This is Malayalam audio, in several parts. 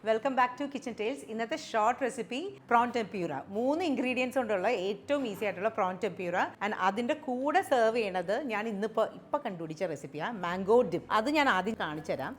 Welcome back to kitchen tales. ഇന്നത്തെ short recipe prawn tempura. 3 ingredients കൊണ്ടുള്ള ഏറ്റവും ഈസി ആയിട്ടുള്ള പ്രോൺ ടെമ്പൂര. ആൻഡ് അതിൻ്റെ കൂടെ സെർവ് ചെയ്യണത് ഞാൻ ഇപ്പം കണ്ടുപിടിച്ച റെസിപ്പിയാണ് മാംഗോ ഡിപ്പ്. അത് ഞാൻ ആദ്യം കാണിച്ചു തരാം.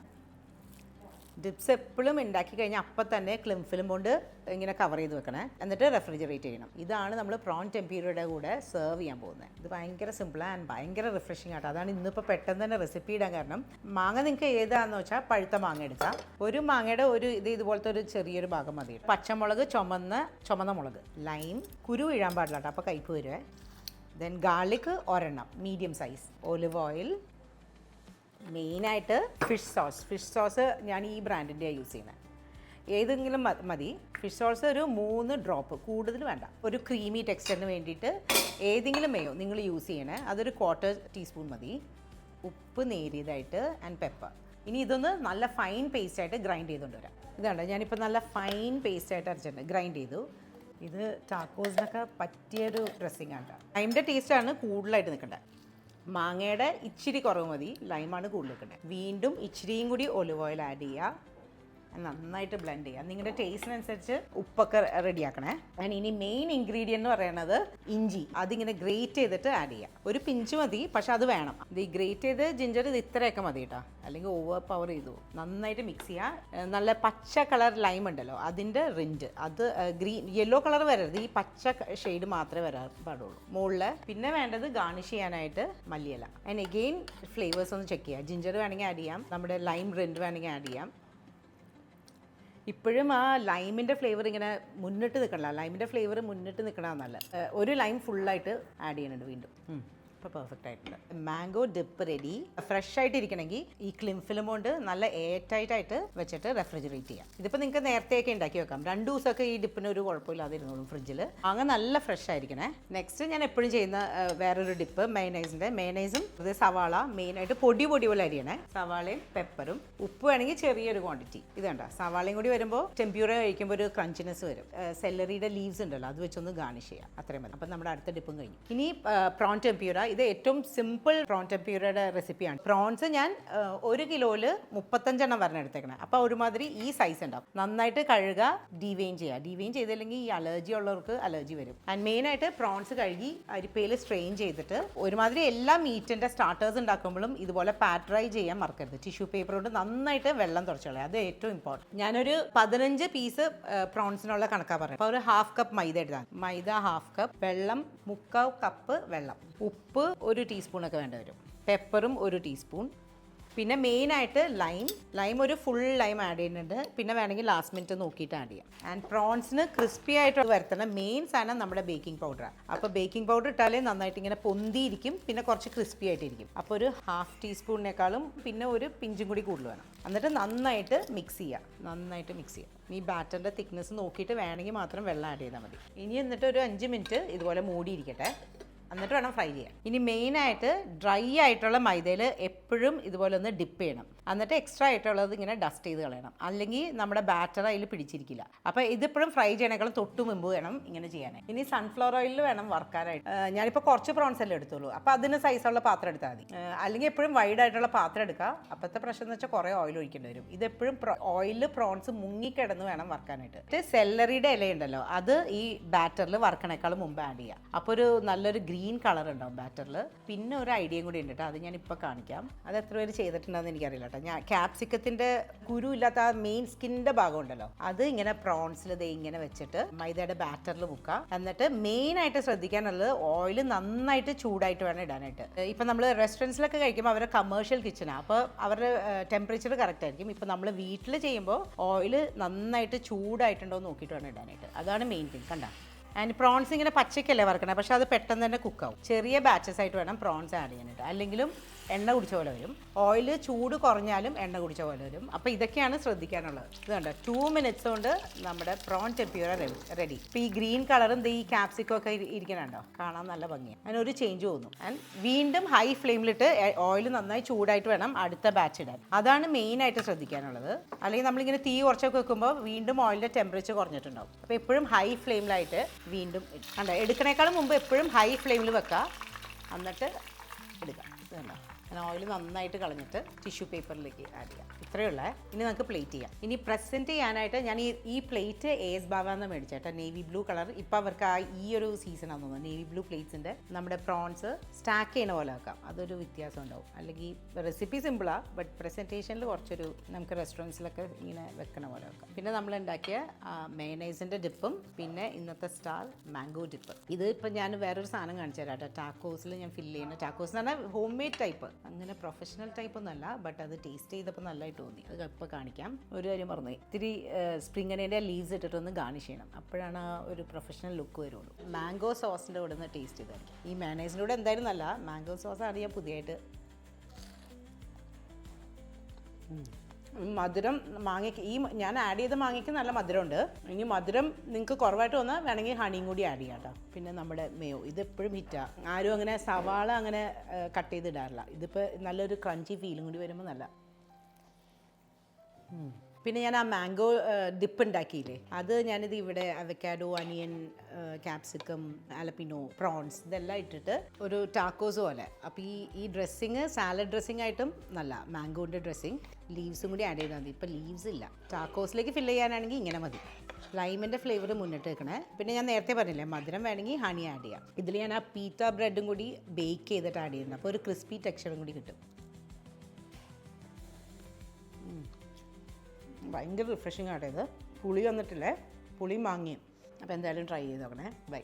ഡിപ്സ് എപ്പോഴും ഉണ്ടാക്കി കഴിഞ്ഞാൽ അപ്പം തന്നെ ക്ലിം ഫിലിം കൊണ്ട് ഇങ്ങനെ കവർ ചെയ്ത് വെക്കണേ, എന്നിട്ട് റെഫ്രിജറേറ്റ് ചെയ്യണം. ഇതാണ് നമ്മൾ പ്രോൺ ടെമ്പൂരയുടെ കൂടെ സെർവ് ചെയ്യാൻ പോകുന്നത്. ഇത് ഭയങ്കര സിമ്പിളാണ് ആൻഡ് ഭയങ്കര റിഫ്രഷിംഗ് ആട്ടോ. അതാണ് ഇന്നിപ്പോൾ പെട്ടെന്ന് തന്നെ റെസിപ്പി ഇടാൻ കാരണം. മാങ്ങ നിങ്ങൾക്ക് ഏതാണെന്ന് വെച്ചാൽ പഴുത്ത മാങ്ങ എടുക്കാം. ഒരു മാങ്ങയുടെ ഇതുപോലത്തെ ഒരു ചെറിയൊരു ഭാഗം മതി. പച്ചമുളക്, ചുമന്ന മുളക്, ലൈം, കുരു വീഴാൻ പാടില്ല കേട്ടോ, അപ്പോൾ കയ്പ്പ് വരുവേ. ദെൻ ഗാർലിക് ഒരെണ്ണം മീഡിയം സൈസ്, ഒലിവ് ഓയിൽ, മെയിനായിട്ട് ഫിഷ് സോസ് ഞാൻ ഈ ബ്രാൻഡിൻ്റെയാണ് യൂസ് ചെയ്യുന്നത്. ഏതെങ്കിലും മതി. ഫിഷ് സോസ് ഒരു 3 ഡ്രോപ്പ്, കൂടുതൽ വേണ്ട. ഒരു ക്രീമി ടെക്സ്ചറിന് വേണ്ടിയിട്ട് ഏതെങ്കിലും മേയോ നിങ്ങൾ യൂസ് ചെയ്യണേ, അതൊരു 1/4 ടീസ്പൂൺ മതി. ഉപ്പ് നേരിയതായിട്ട് ആൻഡ് പെപ്പർ. ഇനി ഇതൊന്ന് നല്ല ഫൈൻ പേസ്റ്റായിട്ട് ഗ്രൈൻഡ് ചെയ്തുകൊണ്ട് വരാം. ഇതാണ് ഞാനിപ്പോൾ നല്ല ഫൈൻ പേസ്റ്റായിട്ട് അരച്ചിട്ടുണ്ട്, ഗ്രൈൻഡ് ചെയ്തു. ഇത് ടാക്കോസിനൊക്കെ പറ്റിയൊരു ഡ്രസ്സിങ് ആണ്. ലൈമിൻ്റെ ടേസ്റ്റാണ് കൂടുതലായിട്ട് നിൽക്കേണ്ടത്. മാങ്ങയുടെ ഇച്ചിരി കുറവ് മതി, ലൈമാണ് കൂടുതൽ വെക്കേണ്ടത്. വീണ്ടും ഇച്ചിരിയും കൂടി ഒലിവ് ഓയിൽ ആഡ് ചെയ്യുക, നന്നായിട്ട് ബ്ലെൻഡ് ചെയ്യുക. നിങ്ങളുടെ ടേസ്റ്റിനനുസരിച്ച് ഉപ്പൊക്കെ റെഡിയാക്കണേ. ആൻഡ് ഇനി മെയിൻ ഇൻഗ്രീഡിയൻ്റ് എന്ന് പറയുന്നത് ഇഞ്ചി. അതിങ്ങനെ ഗ്രേറ്റ് ചെയ്തിട്ട് ആഡ് ചെയ്യുക. ഒരു പിഞ്ച് മതി, പക്ഷെ അത് വേണം. ഇത് ഈ ഗ്രേറ്റ് ചെയ്ത് ജിഞ്ചർ ഇത് ഇത്രയൊക്കെ മതി കേട്ടോ, അല്ലെങ്കിൽ ഓവർ പവർ ചെയ്തു. നന്നായിട്ട് മിക്സ് ചെയ്യുക. നല്ല പച്ച കളർ ലൈം ഉണ്ടല്ലോ, അതിൻ്റെ റിൻഡ്, അത് യെല്ലോ കളർ വരരുത്, ഈ പച്ച ഷെയ്ഡ് മാത്രമേ വരാൻ പാടുള്ളൂ മുകളിൽ. പിന്നെ വേണ്ടത് ഗാർണിഷ് ചെയ്യാനായിട്ട് മല്ലിയില. ആൻഡ് എഗെയിൻ ഫ്ലേവേഴ്സ് ഒന്ന് ചെക്ക് ചെയ്യുക. ജിഞ്ചർ വേണമെങ്കിൽ ആഡ് ചെയ്യാം, നമ്മുടെ ലൈം റിൻഡ് വേണമെങ്കിൽ ആഡ് ചെയ്യാം. ഇപ്പോഴും ആ ലൈമിൻ്റെ ഫ്ലേവർ ഇങ്ങനെ മുന്നിട്ട് നിൽക്കണല്ല, ലൈമിൻ്റെ ഫ്ലേവർ മുന്നിട്ട് നിൽക്കണമെന്നല്ല. ഒരു ലൈം ഫുള്ളായിട്ട് ആഡ് ചെയ്യുന്നുണ്ട് വീണ്ടും. ഇപ്പോൾ പെർഫെക്റ്റ് ആയിട്ടുണ്ട്. Mango dip ready. ഫ്രഷ് ആയിട്ട് ഇരിക്കണമെങ്കിൽ ഈ ക്ലിം ഫിലിം കൊണ്ട് നല്ല എയർ ടൈറ്റ് ആയിട്ട് വെച്ചിട്ട് റെഫ്രിജറേറ്റ് ചെയ്യാം. ഇതിപ്പോൾ നിങ്ങൾക്ക് നേരത്തെയൊക്കെ ഉണ്ടാക്കി വെക്കാം. 2 ദിവസമൊക്കെ ഈ ഡിപ്പിന് ഒരു കുഴപ്പമില്ലാതെ ഇരുന്നോളും ഫ്രിഡ്ജിൽ. അങ്ങനെ നല്ല ഫ്രഷ് ആയിരിക്കണേ. നെക്സ്റ്റ് ഞാൻ എപ്പോഴും ചെയ്യുന്ന വേറൊരു ഡിപ്പ് മേനൈസും ഇത് സവാള മെയിനായിട്ട് പൊടി പോലെ അരിയണേ. സവാളയും പെപ്പറും ഉപ്പ് വേണമെങ്കിൽ ചെറിയൊരു ക്വാണ്ടിറ്റി. ഇത് കണ്ട സവാളയും കൂടി വരുമ്പോൾ ടെമ്പൂര കഴിക്കുമ്പോൾ ഒരു ക്രഞ്ചിനെസ് വരും. സെല്ലറിയുടെ ലീവ്സ് ഉണ്ടല്ലോ, അത് വെച്ചൊന്ന് ഗാർണിഷ് ചെയ്യാം. അത്രയും മതി. അപ്പം നമ്മുടെ അടുത്ത ഡിപ്പും കഴിഞ്ഞു. ഇനി പ്രോൺ ടെമ്പൂര. ഇത് ഏറ്റവും സിമ്പിൾ പ്രോൺ ടെമ്പൂരയുടെ റെസിപ്പിയാണ്. പ്രോൺസ് ഞാൻ 1 കിലോയിൽ 35 എണ്ണം വരണം എടുത്തേക്കണം. അപ്പോൾ ഒരുമാതിരി ഈ സൈസ് ഉണ്ടാവും. നന്നായിട്ട് കഴുകുക, ഡീവെയിൻ ചെയ്യുക. ഡീവെയിൻ ചെയ്തില്ലെങ്കിൽ ഈ അലർജി ഉള്ളവർക്ക് അലർജി വരും. ആൻഡ് മെയിനായിട്ട് പ്രോൺസ് കഴുകി അരിപ്പയിൽ സ്ട്രെയിൻ ചെയ്തിട്ട് ഒരുമാതിരി എല്ലാ മീറ്റിൻ്റെ സ്റ്റാർട്ടേഴ്സ് ഉണ്ടാക്കുമ്പോഴും ഇതുപോലെ പാറ്റ് ഡ്രൈ ചെയ്യാൻ മറക്കരുത്. ടിഷ്യൂ പേപ്പർ കൊണ്ട് നന്നായിട്ട് വെള്ളം തുടച്ചു കളയുക, അത് ഏറ്റവും ഇമ്പോർട്ടൻറ്റ്. ഞാനൊരു 15 പീസ് പ്രോൺസിനുള്ള കണക്കാണ് പറയുന്നത്. അപ്പോൾ ഒരു 1/2 കപ്പ് മൈദ എടുത്താൽ, മൈദ 1/2 കപ്പ്, വെള്ളം 3/4 കപ്പ് വെള്ളം, ഉപ്പ് 1 ടീസ്പൂണൊക്കെ വേണ്ടി വരും, പെപ്പറും 1 ടീസ്പൂൺ. പിന്നെ മെയിനായിട്ട് ലൈം ഒരു ഫുൾ ലൈം ആഡ് ചെയ്യുന്നുണ്ട്. പിന്നെ വേണമെങ്കിൽ ലാസ്റ്റ് മിനിറ്റ് നോക്കിയിട്ട് ആഡ് ചെയ്യാം. ആൻഡ് പ്രോൺസിന് ക്രിസ്പി ആയിട്ട് വരുത്തുന്ന മെയിൻ സാധനം നമ്മുടെ ബേക്കിംഗ് പൗഡറാണ്. അപ്പോൾ ബേക്കിംഗ് പൗഡർ ഇട്ടാലേ നന്നായിട്ട് ഇങ്ങനെ പൊന്തിയിരിക്കും, പിന്നെ കുറച്ച് ക്രിസ്പി ആയിട്ടിരിക്കും. അപ്പോൾ ഒരു 1/2 ടീസ്പൂണിനേക്കാളും പിന്നെ ഒരു പിഞ്ചും കൂടി കൂടുതൽ വേണം. എന്നിട്ട് നന്നായിട്ട് മിക്സ് ചെയ്യുക. ഈ ബാറ്ററിൻ്റെ തിക്നെസ് നോക്കിയിട്ട് വേണമെങ്കിൽ മാത്രം വെള്ളം ആഡ് ചെയ്താൽ മതി. ഇനി എന്നിട്ട് ഒരു 5 മിനിറ്റ് ഇതുപോലെ മൂടിയിരിക്കട്ടെ, എന്നിട്ട് വേണം ഫ്രൈ ചെയ്യാൻ. ഇനി മെയിനായിട്ട് ഡ്രൈ ആയിട്ടുള്ള മൈദയിൽ എപ്പോഴും ഇതുപോലെ ഒന്ന് ഡിപ്പ് ചെയ്യണം. എന്നിട്ട് എക്സ്ട്രാ ആയിട്ടുള്ളത് ഇങ്ങനെ ഡസ്റ്റ് ചെയ്ത് കളയണം, അല്ലെങ്കിൽ നമ്മുടെ ബാറ്റർ അതിൽ പിടിച്ചിരിക്കില്ല. അപ്പോൾ ഇതിപ്പോഴും ഫ്രൈ ചെയ്യണേക്കാളും തൊട്ട് മുമ്പ് വേണം ഇങ്ങനെ ചെയ്യാനായി. ഇനി സൺഫ്ലവർ ഓയിലിൽ വേണം വറുക്കാനായിട്ട്. ഞാനിപ്പോൾ കുറച്ച് പ്രോൺസ് അല്ലേ എടുത്തുള്ളൂ, അപ്പോൾ അതിന് സൈസുള്ള പാത്രം എടുത്താൽ മതി. അല്ലെങ്കിൽ എപ്പോഴും വൈഡ് ആയിട്ടുള്ള പാത്രം എടുക്കുക. അപ്പോഴത്തെ പ്രശ്നം എന്ന് വെച്ചാൽ കുറേ ഓയിൽ ഒഴിക്കേണ്ടി വരും. ഇതെപ്പോഴും ഓയിലിൽ പ്രോൺസ് മുങ്ങിക്കിടന്ന് വേണം വറുക്കാനായിട്ട്. സെല്ലറിയുടെ ഇലയുണ്ടല്ലോ, അത് ഈ ബാറ്ററിൽ വറുക്കണേക്കാളും മുമ്പ് ആഡ് ചെയ്യുക. അപ്പോൾ ഒരു നല്ലൊരു ഗ്രീൻ കളർ ഉണ്ടാവും ബാറ്ററിൽ. പിന്നെ ഒരു ഐഡിയയും കൂടി ഉണ്ട് കേട്ടോ, അത് ഞാൻ ഇപ്പോൾ കാണിക്കാം. അത് എത്ര പേര് ചെയ്തിട്ടുണ്ടെന്ന് എനിക്കറിയില്ല കേട്ടോ. ഞാൻ ക്യാപ്സിക്കത്തിൻ്റെ കുരു ഇല്ലാത്ത ആ മെയിൻ സ്കിന്നിൻ്റെ ഭാഗം ഉണ്ടല്ലോ, അത് ഇങ്ങനെ പ്രോൺസിൽ ഇങ്ങനെ വെച്ചിട്ട് മൈദയുടെ ബാറ്ററിൽ മുക്കുക. എന്നിട്ട് മെയിനായിട്ട് ശ്രദ്ധിക്കാനുള്ളത് ഓയിൽ നന്നായിട്ട് ചൂടായിട്ട് വേണം ഇടാനായിട്ട്. ഇപ്പം നമ്മൾ റെസ്റ്റോറൻറ്റ്സിലൊക്കെ കഴിക്കുമ്പോൾ അവരുടെ കമേഴ്ഷ്യൽ കിച്ചണാണ്, അപ്പോൾ അവരുടെ ടെമ്പറേച്ചർ കറക്റ്റ് ആയിരിക്കും. ഇപ്പം നമ്മൾ വീട്ടിൽ ചെയ്യുമ്പോൾ ഓയിൽ നന്നായിട്ട് ചൂടായിട്ടുണ്ടോ എന്ന് നോക്കിയിട്ട് വേണം ഇടാനായിട്ട്. അതാണ് മെയിൻ തിങ്. കണ്ട, ആൻഡ് പ്രോൺസ് ഇങ്ങനെ പച്ചയ്ക്കല്ലേ വറക്കണേ, പക്ഷെ അത് പെട്ടെന്ന് തന്നെ കുക്കാവും. ചെറിയ ബാച്ചസ് ആയിട്ട് വേണം പ്രോൺസ് ആഡ് ചെയ്യാനായിട്ട്, അല്ലെങ്കിലും എണ്ണ കുടിച്ച പോലെ വരും. ഓയിൽ ചൂട് കുറഞ്ഞാലും എണ്ണ കുടിച്ച പോലെ വരും. അപ്പോൾ ഇതൊക്കെയാണ് ശ്രദ്ധിക്കാനുള്ളത്. ഇത് കണ്ടോ, 2 മിനിറ്റ്സ് കൊണ്ട് നമ്മുടെ പ്രോൺ ടെമ്പൂര റെഡി. ഇപ്പോൾ ഈ ഗ്രീൻ കളറും ഈ ക്യാപ്സിക്കം ഒക്കെ ഇരിക്കണുണ്ടോ, കാണാൻ നല്ല ഭംഗിയാണ്. അതിനൊരു ചേഞ്ച് തോന്നും. ആൻഡ് വീണ്ടും ഹൈ ഫ്ലെയിമിലിട്ട് ഓയിൽ നന്നായി ചൂടായിട്ട് വേണം അടുത്ത ബാച്ച് ഇടാൻ. അതാണ് മെയിനായിട്ട് ശ്രദ്ധിക്കാനുള്ളത്. അല്ലെങ്കിൽ നമ്മളിങ്ങനെ തീ കുറച്ചൊക്കെ വെക്കുമ്പോൾ വീണ്ടും ഓയിലിൻ്റെ ടെമ്പറേച്ചർ കുറഞ്ഞിട്ടുണ്ടാവും. അപ്പോൾ എപ്പോഴും ഹൈ ഫ്ലെയിമിലായിട്ട് വീണ്ടും കണ്ടോ, എടുക്കണേക്കാളും മുമ്പ് എപ്പോഴും ഹൈ ഫ്ലെയിമിൽ വെക്കുക, എന്നിട്ട് എടുക്കുക. ഇതുണ്ടോ, ഞാൻ ഓയിൽ നന്നായിട്ട് കളഞ്ഞിട്ട് ടിഷ്യൂ പേപ്പറിലേക്ക് ആഡ് ചെയ്യാം. ഇത്രയേ ഉള്ളേ. ഇനി നമുക്ക് പ്ലേറ്റ് ചെയ്യാം. ഇനി പ്രസൻറ്റ് ചെയ്യാനായിട്ട് ഞാൻ ഈ പ്ലേറ്റ് AS ബാവാന്ന് മേടിച്ചേട്ടാ, നേവി ബ്ലൂ കളർ. ഇപ്പം അവർക്ക് ഈ ഒരു സീസണാന്ന് തോന്നുന്നു നേവി ബ്ലൂ പ്ലേറ്റ്സിൻ്റെ നമ്മുടെ പ്രോൺസ് സ്റ്റാക്ക് ചെയ്യുന്ന പോലെ വെക്കാം. അതൊരു വ്യത്യാസം ഉണ്ടാവും. അല്ലെങ്കിൽ റെസിപ്പി സിമ്പിളാണ്, ബട്ട് പ്രസൻറ്റേഷനിൽ കുറച്ചൊരു നമുക്ക് റെസ്റ്റോറൻറ്റ്സിലൊക്കെ ഇങ്ങനെ വെക്കണ പോലെ വെക്കാം. പിന്നെ നമ്മൾ ഉണ്ടാക്കിയ മയനൈസിൻ്റെ ഡിപ്പും പിന്നെ ഇന്നത്തെ സ്റ്റാർ മാംഗോ ഡിപ്പ്. ഇത് ഇപ്പം ഞാൻ വേറൊരു സാധനം കാണിച്ചു തരാം കേട്ടോ. ടാക്കോസിൽ ഞാൻ ഫില്ല് ചെയ്യുന്ന ടാക്കോസ് എന്ന് പറഞ്ഞാൽ ഹോം മെയ്ഡ് ടൈപ്പ്, അങ്ങനെ പ്രൊഫഷണൽ ടൈപ്പ് ഒന്നല്ല, ബട്ട് അത് ടേസ്റ്റ് ചെയ്തപ്പോൾ നല്ലതായിട്ട് തോന്നി. അത് ഇപ്പോൾ കാണിക്കാം. ഒരു കാര്യം പറഞ്ഞു, ഇത്തിരി സ്പ്രിംഗ് അനിയൻ്റെ ലീവ്സ് ഇട്ടിട്ടൊന്ന് ഗാർണിഷ് ചെയ്യണം, അപ്പോഴാണ് ആ ഒരു പ്രൊഫഷണൽ ലുക്ക് വരുള്ളൂ. മാംഗോ സോസിൻ്റെ കൂടെ നിന്ന് ടേസ്റ്റ് ചെയ്തായിരിക്കും. ഈ മയനൈസിൻ്റെ കൂടെ എന്തായാലും നല്ല മാംഗോ സോസാണ് ഞാൻ പുതിയതായിട്ട്. മധുരം മാങ്ങയ്ക്ക് ഞാൻ ആഡ് ചെയ്ത മാങ്ങയ്ക്ക് നല്ല മധുരമുണ്ട്. ഇനി മധുരം നിങ്ങൾക്ക് കുറവായിട്ട് വന്നാൽ വേണമെങ്കിൽ ഹണിയും കൂടി ആഡ് ചെയ്യാം കേട്ടോ. പിന്നെ നമ്മുടെ മേയോ, ഇത് എപ്പോഴും ഹിറ്റാണ്. ആരും അങ്ങനെ സവാള അങ്ങനെ കട്ട് ചെയ്തിടാറില്ല. ഇതിപ്പോൾ നല്ലൊരു ക്രഞ്ചി ഫീലും കൂടി വരുമ്പോൾ നല്ല. പിന്നെ ഞാൻ ആ മാംഗോ ഡിപ്പ് ഉണ്ടാക്കിയില്ലേ, അത് ഞാനിത് ഇവിടെ അവക്കാഡോ, അനിയൻ, ക്യാപ്സിക്കം, ആലപ്പിനോ, പ്രോൺസ് ഇതെല്ലാം ഇട്ടിട്ട് ഒരു ടാക്കോസ് പോലെ. അപ്പോൾ ഈ ഡ്രസ്സിങ് സാലഡ് ഡ്രസ്സിങ് ആയിട്ടും നല്ല മാംഗോൻ്റെ ഡ്രസ്സിങ്, ലീവ്സും കൂടി ആഡ് ചെയ്താൽ മതി. ഇപ്പോൾ ലീവ്സ് ഇല്ല. ടാക്കോസിലേക്ക് ഫില്ല് ചെയ്യാനാണെങ്കിൽ ഇങ്ങനെ മതി. ലൈമിൻ്റെ ഫ്ലേവർ മുന്നിട്ട് വെക്കണേ. പിന്നെ ഞാൻ നേരത്തെ പറഞ്ഞില്ലേ മധുരം വേണമെങ്കിൽ ഹണി ആഡ് ചെയ്യാം. ഇതിൽ ഞാൻ ആ പീറ്റ ബ്രെഡും കൂടി ബേക്ക് ചെയ്തിട്ട് ആഡ് ചെയ്യുന്നത്, അപ്പോൾ ഒരു ക്രിസ്പി ടെക്സ്ചറും കൂടി കിട്ടും. ഭയങ്കര റിഫ്രഷിംഗ് ആയിട്ട് ഇത്. പുളി വന്നിട്ടില്ലേ, പുളി മാങ്ങിയും. അപ്പോൾ എന്തായാലും ട്രൈ ചെയ്ത് നോക്കണേ. ബൈ.